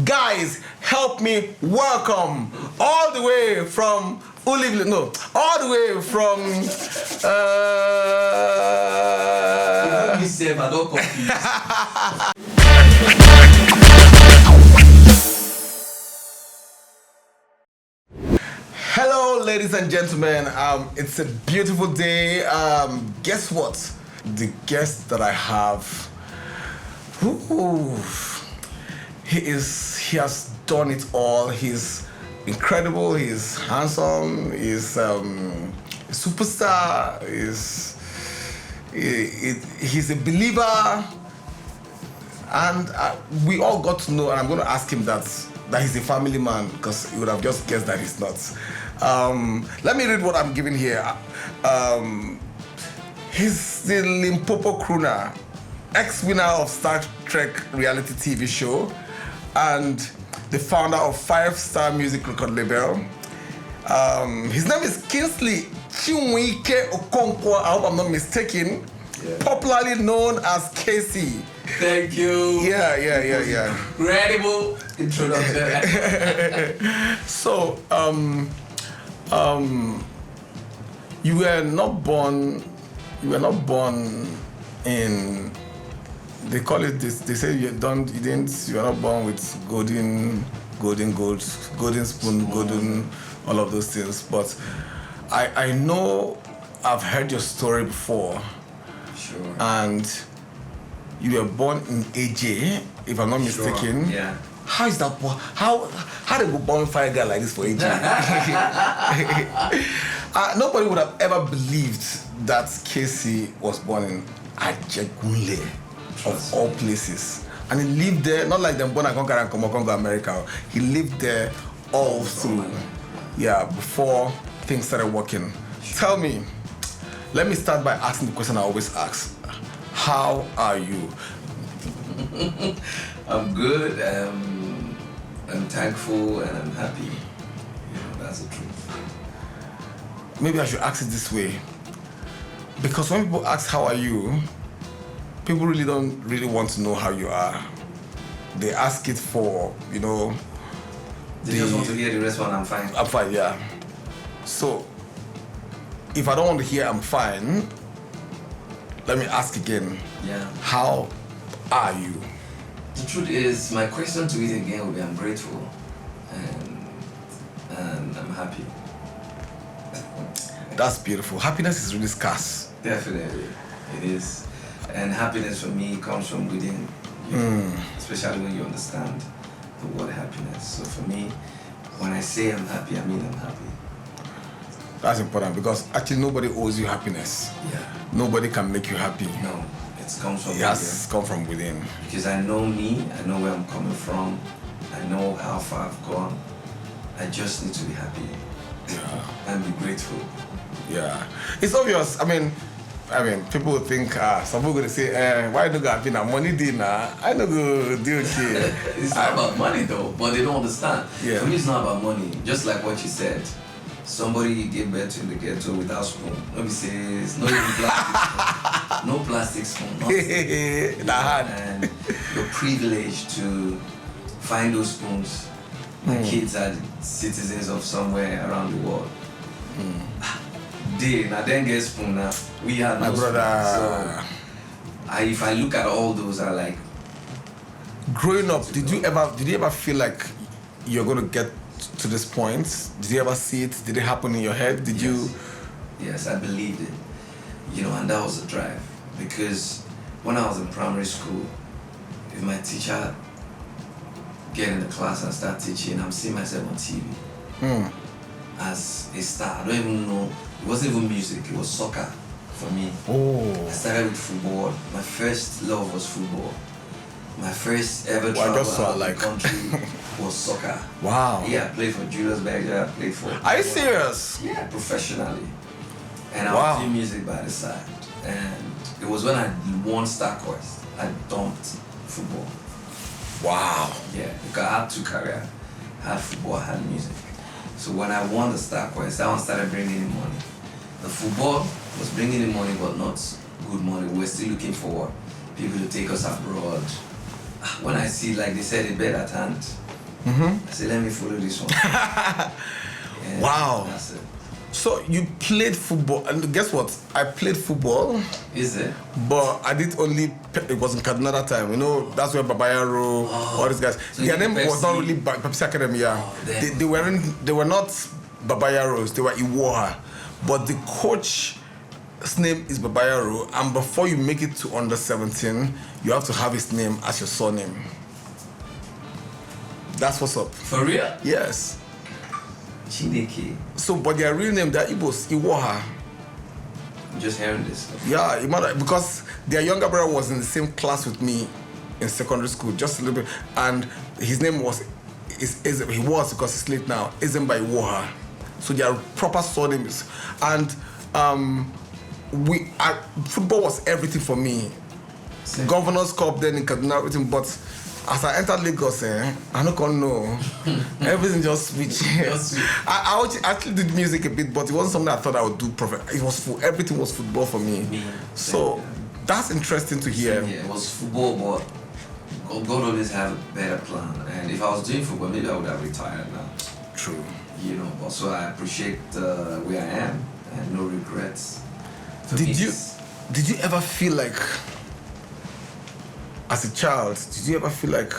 Guys, help me welcome all the way from all the way from I don't confuse. Hello, ladies and gentlemen. It's a beautiful day. Guess what? The guest that I have, he has done it all. He's incredible. He's handsome. He's a superstar. He's a believer, and we all got to know. And I'm going to ask him that he's a family man, because he would have just guessed that he's not. Let me read what I'm giving here. He's the Limpopo crooner, ex-winner of Star Trek reality TV show, and the founder of 5-Star Music record label. His name is Kingsley Chinwike Okonkwo, I hope I'm not mistaken, popularly known as KCEE. Thank you. Yeah. Incredible introduction. So, you were not born in, they call it this, they say you were not born with golden spoon, golden, all of those things. But I know I've heard your story before. Sure. And you were born in AJ, if I'm not mistaken. Sure. Yeah. How is that? How did you born fire guy like this for AJ? Nobody would have ever believed that KCEE was born in Ajegunle, of all places. And he lived there, not like them born and conquer and Congo, America. He lived there all through, before things started working. Tell me, let me start by asking the question I always ask. How are you? I'm good. I'm thankful and I'm happy. That's the truth. Maybe I should ask it this way. Because when people ask how are you, people really don't want to know how you are. They ask it for, They just want to hear the response, I'm fine. I'm fine, yeah. So, if I don't want to hear I'm fine, let me ask again. Yeah. How are you? The truth is, my question to it again will be I'm grateful and I'm happy. That's beautiful. Happiness is really scarce. Definitely, it is. And happiness for me comes from within, especially when you understand the word happiness. So for me, when I say I'm happy, I mean I'm happy. That's important, because actually nobody owes you happiness. Yeah. Nobody can make you happy. No, it comes from within. It has come from within. Because I know me, I know where I'm coming from, I know how far I've gone. I just need to be happy. Yeah. And be grateful. Yeah. It's obvious. I mean, people would think, some people going to say, why do you have money dinner? I know go do okay. It's not about money though, but they don't understand. Yeah. For me, it's not about money. Just like what you said. Somebody gave birth to in the ghetto without spoon. Nobody says, no even plastic spoon. No plastic spoon. And you're privileged to find those spoons. My kids are citizens of somewhere around the world. I then get spoon now. We had my no brother. Spoon. So if I look at all those, I like. Growing up, did you ever feel like you're going to get to this point? Did you ever see it? Did it happen in your head? Did you? Yes, I believed it. And that was the drive. Because when I was in primary school, if my teacher get in the class and start teaching, I'm seeing myself on TV as a star. I don't even know. It wasn't even music. It was soccer for me. I started with football. My first love was football. My first ever travel out of the country was soccer. Wow. Yeah, I played for Julius Berger. I played for. Are you serious? Yeah, professionally. And I was doing music by the side. And it was when I won Star Quest. I dumped football. Wow. Yeah, because I had two careers. I had football, I had music. So when I won the Star Quest, that one started bringing in money. The football was bringing in money, but not good money. We're still looking for people to take us abroad. When I see, like they said, a bed at hand, I said, let me follow this one. Wow. That's it. So you played football, and guess what? I played football. Is it? But I did only, it was in Kaduna that time, you know, that's where Babayaro, all these guys. So Their name was not Pepsi? really Pepsi Academy, yeah. Oh, they were not Babayaros, they were Iwoha. But the coach's name is Babayaro, and before you make it to under 17, you have to have his name as your surname. That's what's up. For real? Yes. Chineke. So, but their real name, they're Igbos, Iwoha. I'm just hearing this. Yeah, it matter, because their younger brother was in the same class with me in secondary school, just a little bit, and his name was, he was, because he's late now, Izemba Iwoha. So their proper surnames. And football was everything for me. Same. Governor's Cup then in Kaduna, everything, but as I entered Lagos, I don't know. Everything just switched. I actually did music a bit, but it wasn't something I thought I would do perfect. It was everything was football for me. So that's interesting to hear. Yeah, it was football, but God always had a better plan. And if I was doing football, maybe I would have retired now. True. You know, but so I appreciate where I am and no regrets. Did you ever feel like, as a child, did you ever feel like,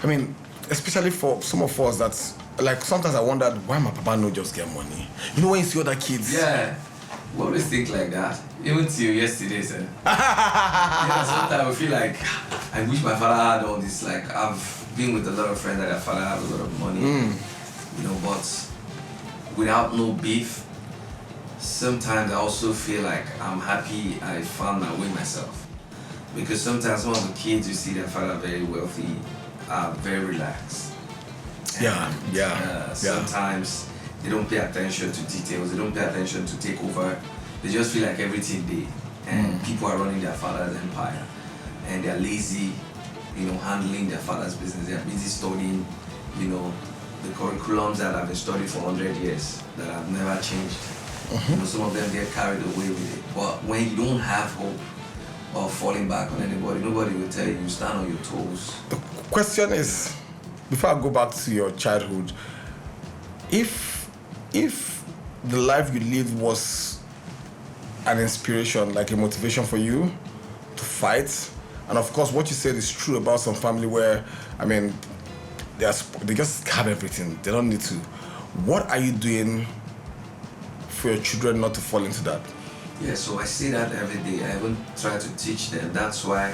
I mean, especially for some of us, that's like sometimes I wondered why my papa no just get money. You know when you see other kids. Yeah, we always think like that. Even till yesterday, sir. Yeah, sometimes I feel like I wish my father had all this. Like I've been with a lot of friends that their father had a lot of money. You know, but without no beef. Sometimes I also feel like I'm happy I found my way myself. Because sometimes some of the kids you see their father very wealthy are very relaxed. Sometimes they don't pay attention to details, they don't pay attention to take over. They just feel like everything they and people are running their father's empire. And they're lazy, you know, handling their father's business. They're busy studying, you know, the curriculums that have been studied for 100 years that have never changed. You know, some of them get carried away with it. But when you don't have hope of falling back on anybody, nobody will tell you stand on your toes. The question is, before I go back to your childhood, if the life you lived was an inspiration, like a motivation for you to fight, and of course what you said is true about some family where, I mean, they just have everything, they don't need to. What are you doing for your children not to fall into that? Yeah, so I say that every day. I even try to teach them. That's why,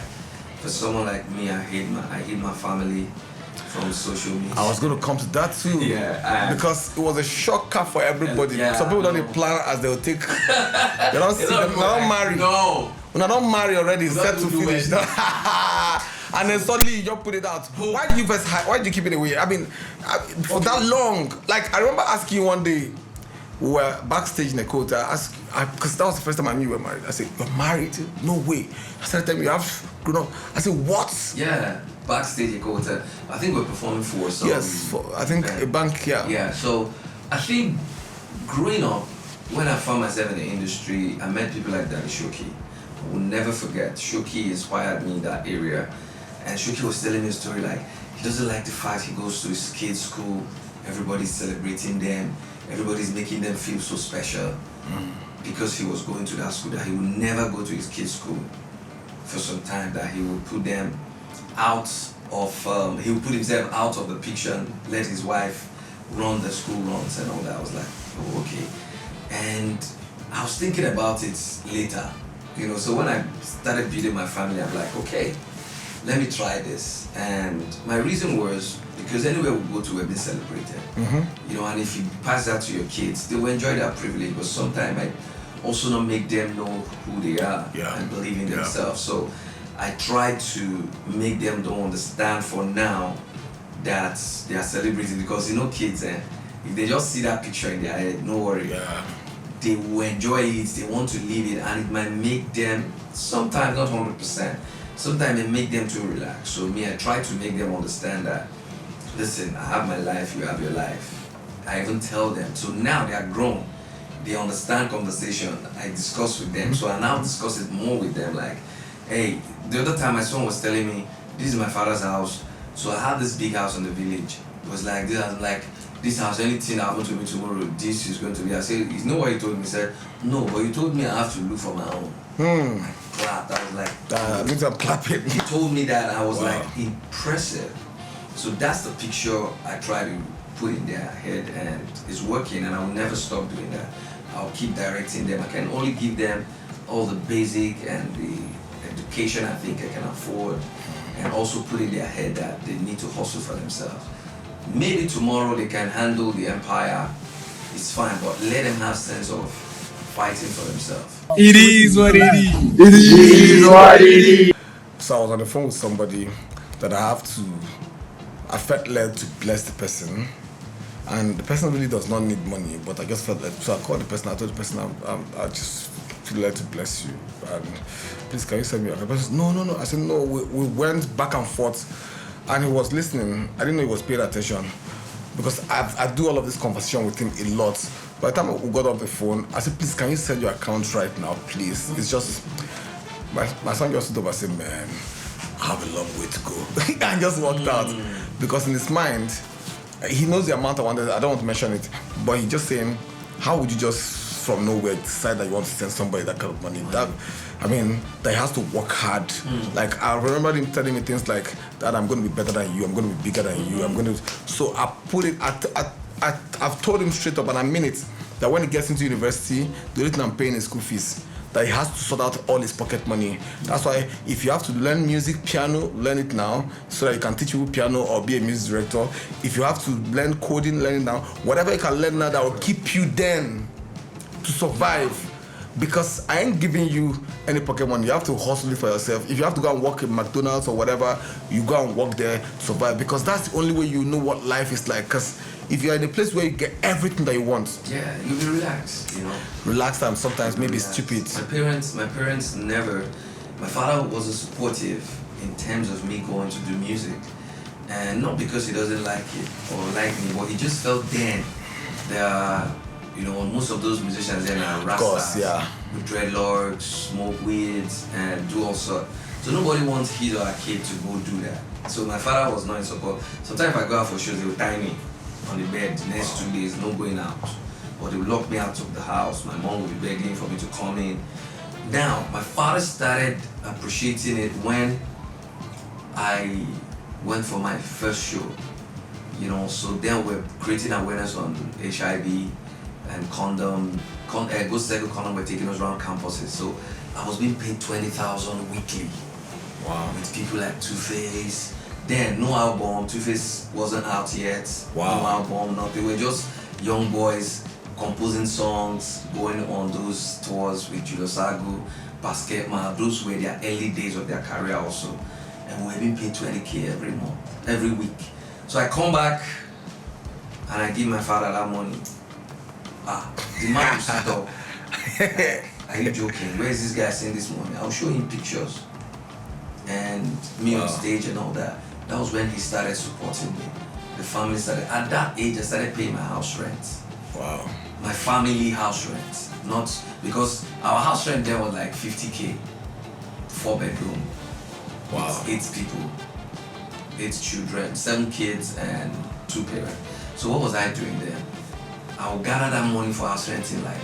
for someone like me, I hate my family from social media. I was going to come to that too. Yeah, because it was a shocker for everybody. Yeah, some people don't plan as they'll take. They don't see them. They don't marry. No. When I don't marry already, it's set to do finish. And then suddenly you just put it out. Why did you first hide? Why did you keep it away? I mean, for that long. Like I remember asking you one day. We were backstage in a court. I asked, because that was the first time I knew you were married. I said, "You're married? No way." I started telling me you have grown up. I said, "What?" Yeah, backstage in court. I think we're performing for some. Yes, I think a bank. Yeah. Yeah. So I think growing up, when I found myself in the industry, I met people like Daddy Shoki. I will never forget. Shoki inspired me in that area, and Shoki was telling me a story like he doesn't like the fact he goes to his kids' school. Everybody's celebrating them. Everybody's making them feel so special because he was going to that school, that he would never go to his kids' school for some time, that he would put them out of, he would put himself out of the picture and let his wife run the school runs and all that. I was like, oh, okay. And I was thinking about it later, you know, so when I started building my family, I'm like, okay, let me try this. And my reason was, because anywhere we go to, we're being celebrated. You know, and if you pass that to your kids, they will enjoy that privilege, but sometimes I also not make them know who they are and believe in themselves. So I try to make them don't understand for now that they are celebrating, because you know kids, if they just see that picture in their head, no worry. They will enjoy it, they want to live it, and it might make them, sometimes not 100%, sometimes it make them too relaxed. So me, I try to make them understand that, listen, I have my life, you have your life. I even tell them. So now they are grown. They understand conversation. I discuss with them. So I now discuss it more with them. Like, hey, the other time my son was telling me, this is my father's house. So I had this big house in the village. It was like this. I was like, this house, anything that happened to me tomorrow, this is going to be. I said, you know what he told me? He said, no, but you told me I have to look for my own. I clapped. I was like, means I'm clapping. He told me that. I was Wow. like, impressive. So that's the picture I try to put in their head, and it's working, and I will never stop doing that. I'll keep directing them. I can only give them all the basic and the education I think I can afford, and also put in their head that they need to hustle for themselves. Maybe tomorrow they can handle the empire, it's fine, but let them have sense of fighting for themselves. It is what it is. It is what it is. So I was on the phone with somebody that I felt led to bless the person, and the person really does not need money, but I just felt led. So I called the person. I told the person, I just feel led to bless you, and please can you send me your account? The person said, no. I said no. We went back and forth, and he was listening. I didn't know he was paying attention, because I do all of this conversation with him a lot. By the time we got off the phone, I said, please can you send your account right now, please? It's just my son just stood over and said, man, I have a long way to go. And just walked out, because in his mind, he knows the amount I wanted. I don't want to mention it, but he's just saying, how would you just from nowhere decide that you want to send somebody that kind of money? That he has to work hard. Like I remember him telling me things like that, I'm going to be better than you, I'm going to be bigger than you, I'm going to. So I put it. I've told him straight up, and I mean it, that when he gets into university, the only thing I'm paying is school fees. That he has to sort out all his pocket money. That's why if you have to learn music, piano, learn it now, so that you can teach people piano or be a music director. If you have to learn coding, learn it now. Whatever you can learn now that will keep you then to survive. Because I ain't giving you any pocket money. You have to hustle it for yourself. If you have to go and work at McDonald's or whatever, you go and work there to survive. Because that's the only way you know what life is like. Because if you're in a place where you get everything that you want, yeah, you'll be relaxed, Relaxed and sometimes maybe relaxed. stupid. My parents never. My father wasn't supportive in terms of me going to do music, and not because he doesn't like it or like me, but he just felt then there are, most of those musicians then are rastas, course, yeah. with dreadlocks, smoke weeds, and do all sorts. So nobody wants his or her kid to go do that. So my father was not in support. Sometimes if I go out for shows, they would tie me on the bed the next 2 days, no going out. Or they would lock me out of the house. My mom would be begging for me to come in. Now, my father started appreciating it when I went for my first show. So then we're creating awareness on HIV and condom. Go Circle Condom were taking us around campuses. So I was being paid 20,000 weekly. Wow. With people like Two-Face. Then no album, Two-Face wasn't out yet. Wow. No album, nothing. We were just young boys composing songs, going on those tours with Julius Agu, Basketman. Those were their early days of their career also. And we were being paid 20K every week. So I come back and I give my father that money. The man will sit up. Are you joking? Where is this guy saying this money? I'll show him pictures. And me on stage and all that. That was when he started supporting me. The family started. At that age, I started paying my house rent. Wow. My family house rent. Not because our house rent there was like 50K. 4-bedroom. Wow. With 8 people. 8 children. 7 kids and 2 parents. So what was I doing there? I would gather that money for house rent in like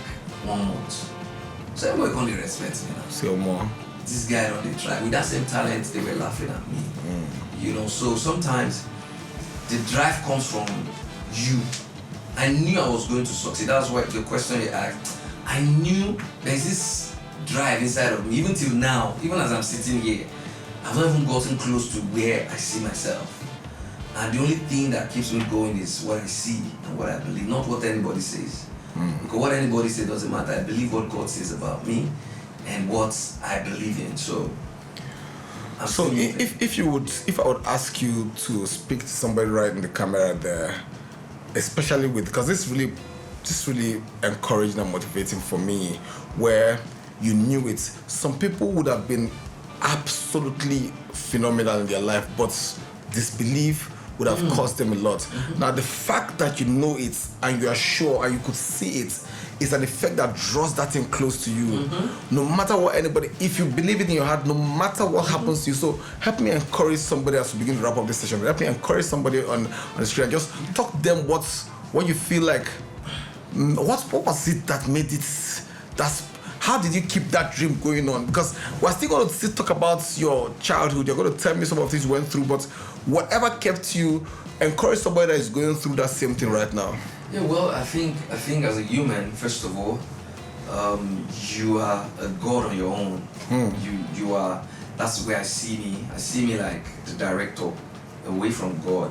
1 month. So everybody can't respect me now. Say more. This guy on the track with that same talent, they were laughing at me. So sometimes the drive comes from you. I knew I was going to succeed. That's why the question you asked. I knew there's this drive inside of me, even till now, even as I'm sitting here, I've not even gotten close to where I see myself. And the only thing that keeps me going is what I see and what I believe, not what anybody says. Because what anybody says doesn't matter. I believe what God says about me and what I believe in. So if I would ask you to speak to somebody right in the camera there, especially because this really encouraging and motivating for me, where you knew it. Some people would have been absolutely phenomenal in their life, but disbelief would have cost them a lot. Now, the fact that you know it and you are sure and you could see it is an effect that draws that thing close to you. No matter what anybody, if you believe it in your heart, no matter what happens to you. So help me encourage somebody as we begin to wrap up this session. Help me encourage somebody on the street and just talk to them what you feel like. What was it that made it? How did you keep that dream going on? Because we're still going to talk about your childhood. You're going to tell me some of the things you went through, but whatever kept you, encourage somebody that is going through that same thing right now. Yeah, well, I think as a human, first of all, you are a god on your own. You are. That's where I see me. I see me like the director, away from God.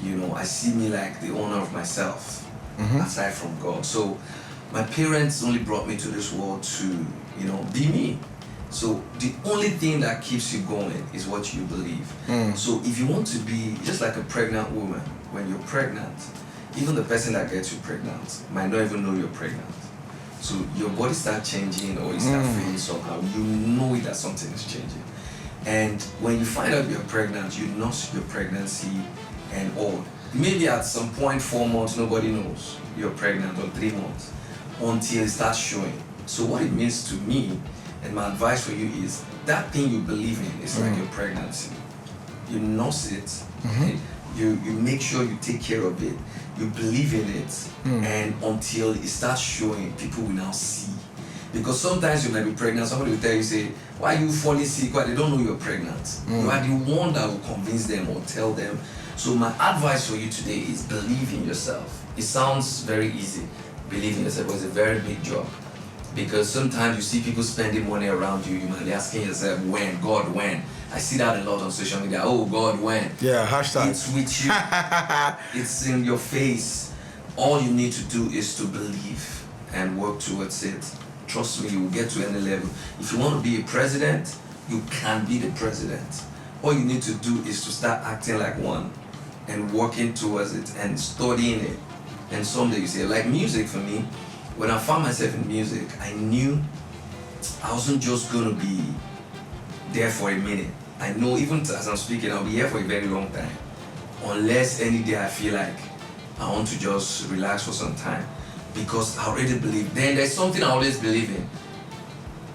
You know, I see me like the owner of myself, aside from God. So my parents only brought me to this world to, you know, be me. So the only thing that keeps you going is what you believe. So if you want to be just like a pregnant woman, when you're pregnant, even the person that gets you pregnant might not even know you're pregnant. So your body starts changing or you start feeling somehow. You know it that something is changing. And when you find out you're pregnant, you nurse your pregnancy and all. Maybe at some point, 4 months, nobody knows you're pregnant, or 3 months, until it starts showing. So what it means to me, and my advice for you is, that thing you believe in is like your pregnancy. You nurse it, and you make sure you take care of it, you believe in it, and until it starts showing, people will now see. Because sometimes you might be pregnant, somebody will tell you, say, why are you falling sick? Why they don't know you're pregnant. You are the one that will convince them or tell them. So my advice for you today is believe in yourself. It sounds very easy, believe in yourself, but it's a very big job. Because sometimes you see people spending money around you, you might be asking yourself, when? God, when? I see that a lot on social media. Oh, God, when? Yeah, hashtag. It's with you. It's in your face. All you need to do is to believe and work towards it. Trust me, you will get to any level. If you want to be a president, you can be the president. All you need to do is to start acting like one and working towards it and studying it. And someday you say, like music for me, when I found myself in music, I knew I wasn't just going to be there for a minute. I know even as I'm speaking, I'll be here for a very long time. Unless any day I feel like I want to just relax for some time. Because I already believe. Then there's something I always believe in.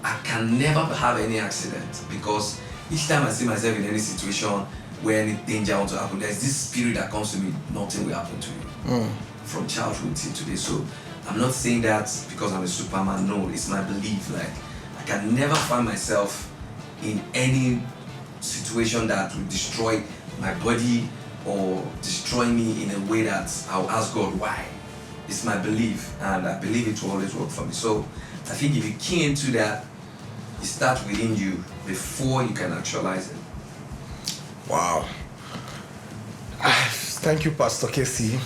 I can never have any accident, because each time I see myself in any situation where any danger wants to happen, there's this spirit that comes to me, nothing will happen to you. From childhood till today. So I'm not saying that because I'm a Superman. No, it's my belief. Like, I can never find myself in any situation that will destroy my body or destroy me in a way that I'll ask God why. It's my belief, and I believe it will always work for me. So I think if you key into that, it starts within you before you can actualize it. Wow. Thank you, Pastor KCEE.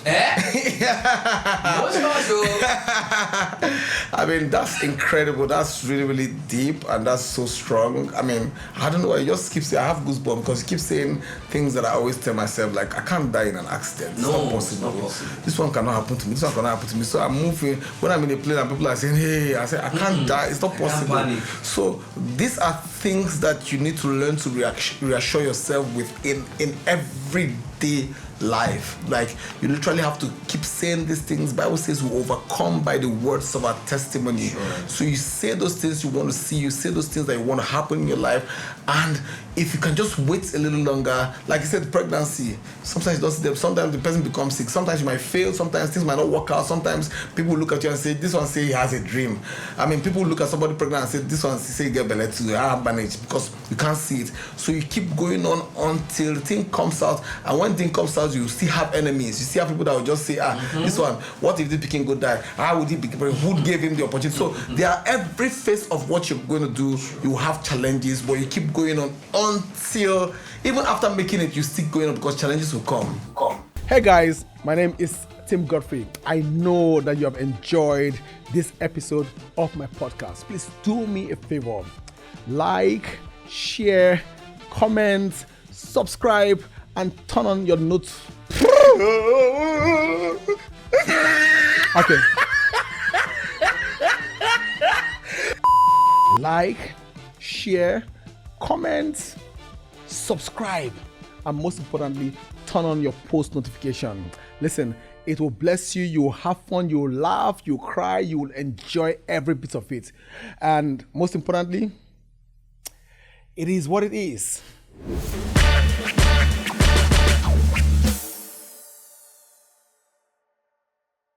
I mean, that's incredible. That's really, really deep, and that's so strong. I mean, I don't know. I just keep saying, I have goosebumps because you keep saying things that I always tell myself, like, I can't die in an accident. It's not possible. Not possible. This one cannot happen to me. This one cannot happen to me. So I'm moving. When I'm in a plane and people are saying, hey, I say, I can't die. It's not possible. So these are things that you need to learn to reassure yourself with in everyday life. Like, you literally have to keep saying these things. Bible says we overcome by the words of our testimony. So you say those things you want to see, you say those things that you want to happen in your life, and if you can just wait a little longer, like you said, pregnancy, sometimes you don't see them, sometimes the person becomes sick, sometimes you might fail, sometimes things might not work out, sometimes people look at you and say, this one say he has a dream. I mean, people look at somebody pregnant and say, this one say he get belly too, I have managed, because you can't see it. So you keep going on until the thing comes out, and when the thing comes out, you still have enemies. You still have people that will just say, this one, what if this pikin go die? How would he be? Who gave him the opportunity? So there are every phase of what you're going to do, you have challenges, but you keep going on until, even after making it, you still going on because challenges will come. Hey guys, my name is Tim Godfrey. I know that you have enjoyed this episode of my podcast. Please do me a favor. Like, share, comment, subscribe, and turn on your notes. Okay. Like, share, comment, subscribe, and most importantly, turn on your post notification. Listen, it will bless you. You will have fun. You will laugh. You will cry. You will enjoy every bit of it. And most importantly, it is what it is.